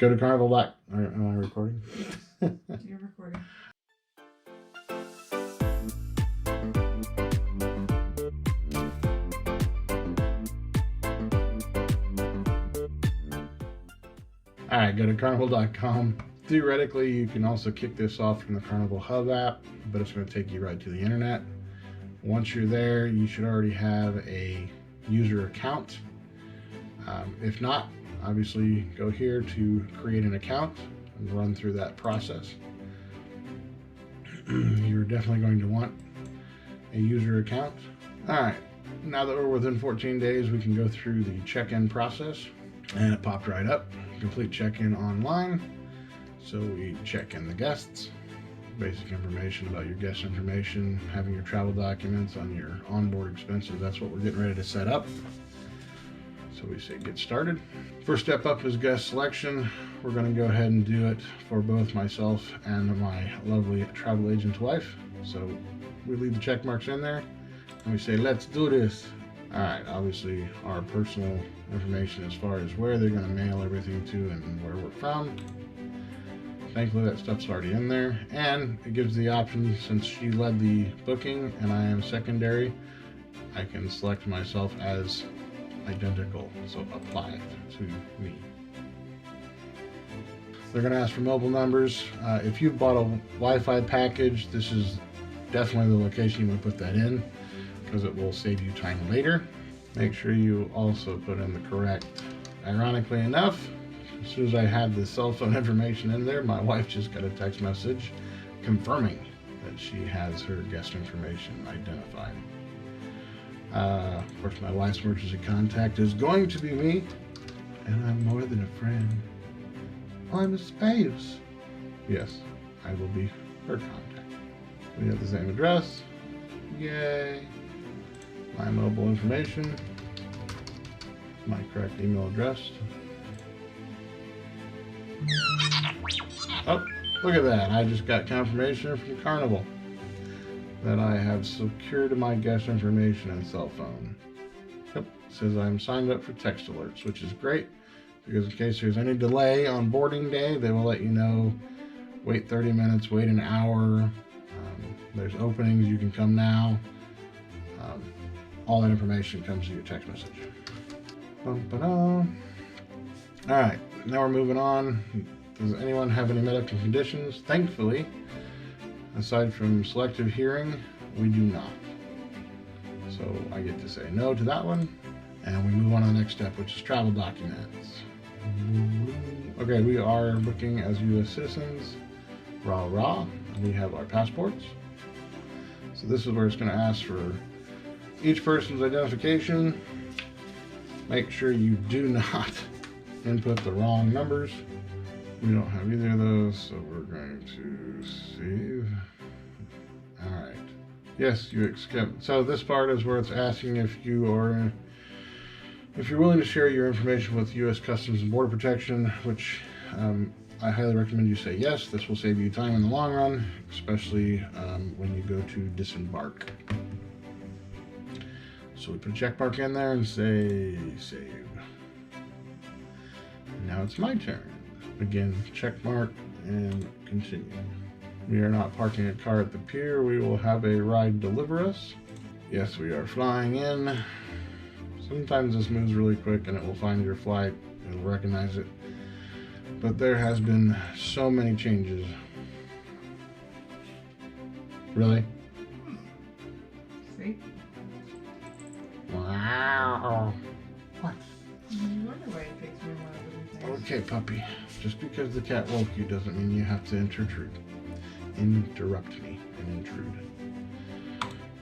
Go to Carnival. Am I recording? You're recording. All right, go to carnival.com. Theoretically, you can also kick this off from the Carnival Hub app, but it's going to take you right to the internet. Once you're there, you should already have a user account. If not, obviously go here to create an account and run through that process. You're definitely going to want a user account. All right, now that we're within 14 days, we can go through the check-in process, and it popped right up. Complete check-in online. So we check in the guests, basic information about your guest information, having your travel documents on your onboard expenses. That's what we're getting ready to set up. So we say get started. First step up is guest selection. We're going to go ahead and do it for both myself and my lovely travel agent's wife. So we leave the check marks in there and we say, let's do this. All right, obviously our personal information as far as where they're going to mail everything to and where we're from. Thankfully that stuff's already in there, and it gives the option, since she led the booking and I am secondary, I can select myself as identical, so apply it to me. They're going to ask for mobile numbers. If you've bought a Wi-Fi package, this is definitely the location you would put that in, because it will save you time later. Make sure you also put in the correct. Ironically enough, as soon as I had the cell phone information in there, my wife just got a text message confirming that she has her guest information identified. Of course, my wife's emergency contact is going to be me, and I'm more than a friend. I'm a spouse. Yes, I will be her contact. We have the same address. Yay. My mobile information, my correct email address. Oh, look at that. I just got confirmation from Carnival that I have secured my guest information and cell phone. Yep, it says I'm signed up for text alerts, which is great, because in case there's any delay on boarding day, they will let you know, wait 30 minutes, wait an hour, there's openings, you can come now. All that information comes to your text message. All right, now we're moving on. Does anyone have any medical conditions? Thankfully, aside from selective hearing, we do not. So I get to say no to that one. And we move on to the next step, which is travel documents. Okay, we are booking as U.S. citizens. Rah. We have our passports. So this is where it's going to ask for each person's identification. Make sure you do not input the wrong numbers. We don't have either of those, so we're going to save. All right. Yes, you accept. So this part is where it's asking if you're willing to share your information with U.S. Customs and Border Protection, which I highly recommend you say yes. This will save you time in the long run, especially when you go to disembark. So we put a check mark in there and say save. Now it's my turn. Again, check mark and continue. We are not parking a car at the pier. We will have a ride deliver us. Yes, we are flying in. Sometimes this moves really quick and it will find your flight. It'll recognize it. But there has been so many changes. Really? See? Wow. What? You wonder why it takes me a while to do things. Okay, puppy. Just because the cat woke you doesn't mean you have to interrupt me and intrude.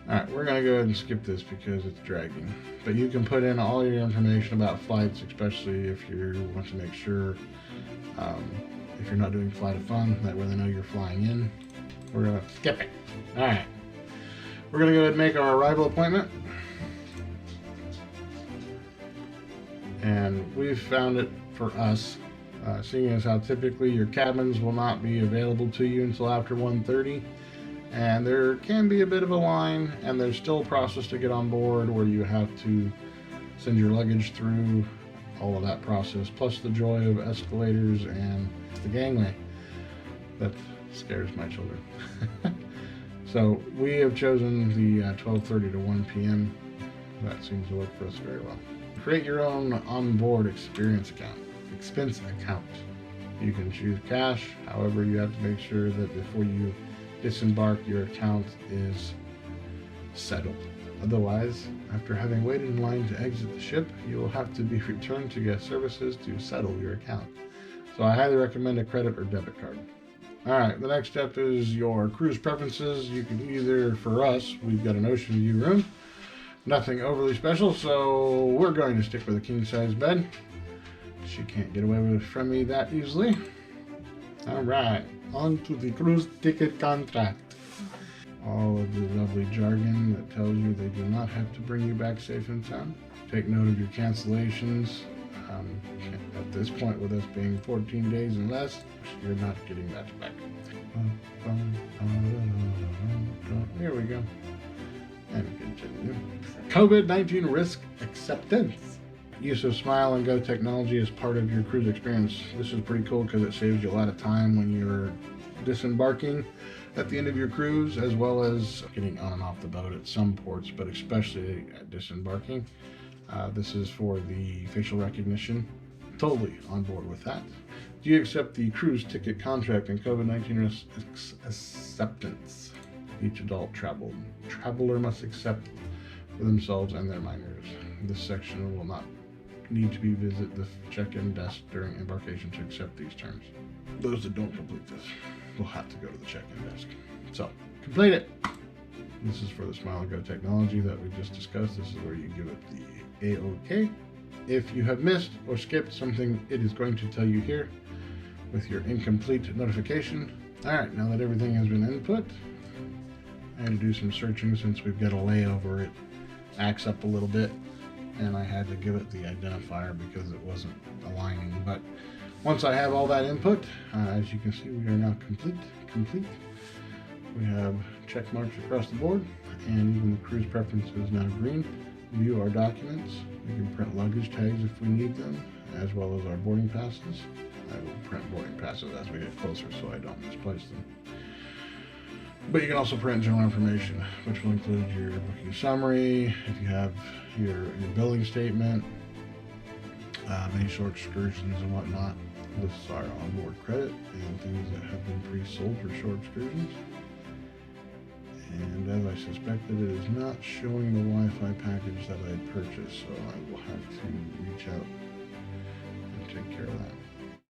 Alright, we're going to go ahead and skip this because it's dragging. But you can put in all your information about flights, especially if you want to make sure if you're not doing flight of fun, that way they know you're flying in. We're going to skip it. Alright. We're going to go ahead and make our arrival appointment. And we've found it for us, seeing as how typically your cabins will not be available to you until after 1:30, and there can be a bit of a line, and there's still a process to get on board where you have to send your luggage through all of that process, plus the joy of escalators and the gangway that scares my children. So we have chosen the 12:30 to 1 p.m. That seems to work for us very well. Create your own onboard expense account. You can choose cash. However, you have to make sure that before you disembark, your account is settled. Otherwise, after having waited in line to exit the ship, you will have to be returned to guest services to settle your account. So I highly recommend a credit or debit card. Alright, the next step is your cruise preferences. You can either, for us, we've got an ocean view room. Nothing overly special, so we're going to stick with a king-size bed. She can't get away from me that easily. Alright, on to the cruise ticket contract. All of the lovely jargon that tells you they do not have to bring you back safe and sound. Take note of your cancellations. At this point, with us being 14 days and less, you're not getting that back. Here we go. And continue. COVID-19 risk acceptance. Use of Smile and Go technology as part of your cruise experience. This is pretty cool because it saves you a lot of time when you're disembarking at the end of your cruise, as well as getting on and off the boat at some ports, but especially at disembarking. This is for the facial recognition. Totally on board with that. Do you accept the cruise ticket contract and COVID-19 risk acceptance? Each adult traveler must accept for themselves and their minors. This section will not need to visit the check-in desk during embarkation to accept these terms. Those that don't complete this will have to go to the check-in desk. So, complete it. This is for the Smile and Go technology that we just discussed. This is where you give it the A-OK. If you have missed or skipped something, it is going to tell you here with your incomplete notification. Alright, now that everything has been input, I had to do some searching since we've got a layover. It acts up a little bit, and I had to give it the identifier because it wasn't aligning. But once I have all that input, as you can see, we are now complete. We have check marks across the board, and even the cruise preference is now green. View our documents. We can print luggage tags if we need them, as well as our boarding passes. I will print boarding passes as we get closer so I don't misplace them. But you can also print general information, which will include your booking summary, if you have your billing statement, any short excursions and whatnot. Lists our onboard credit and things that have been pre-sold for short excursions. And as I suspected, it is not showing the Wi-Fi package that I purchased, so I will have to reach out and take care of that.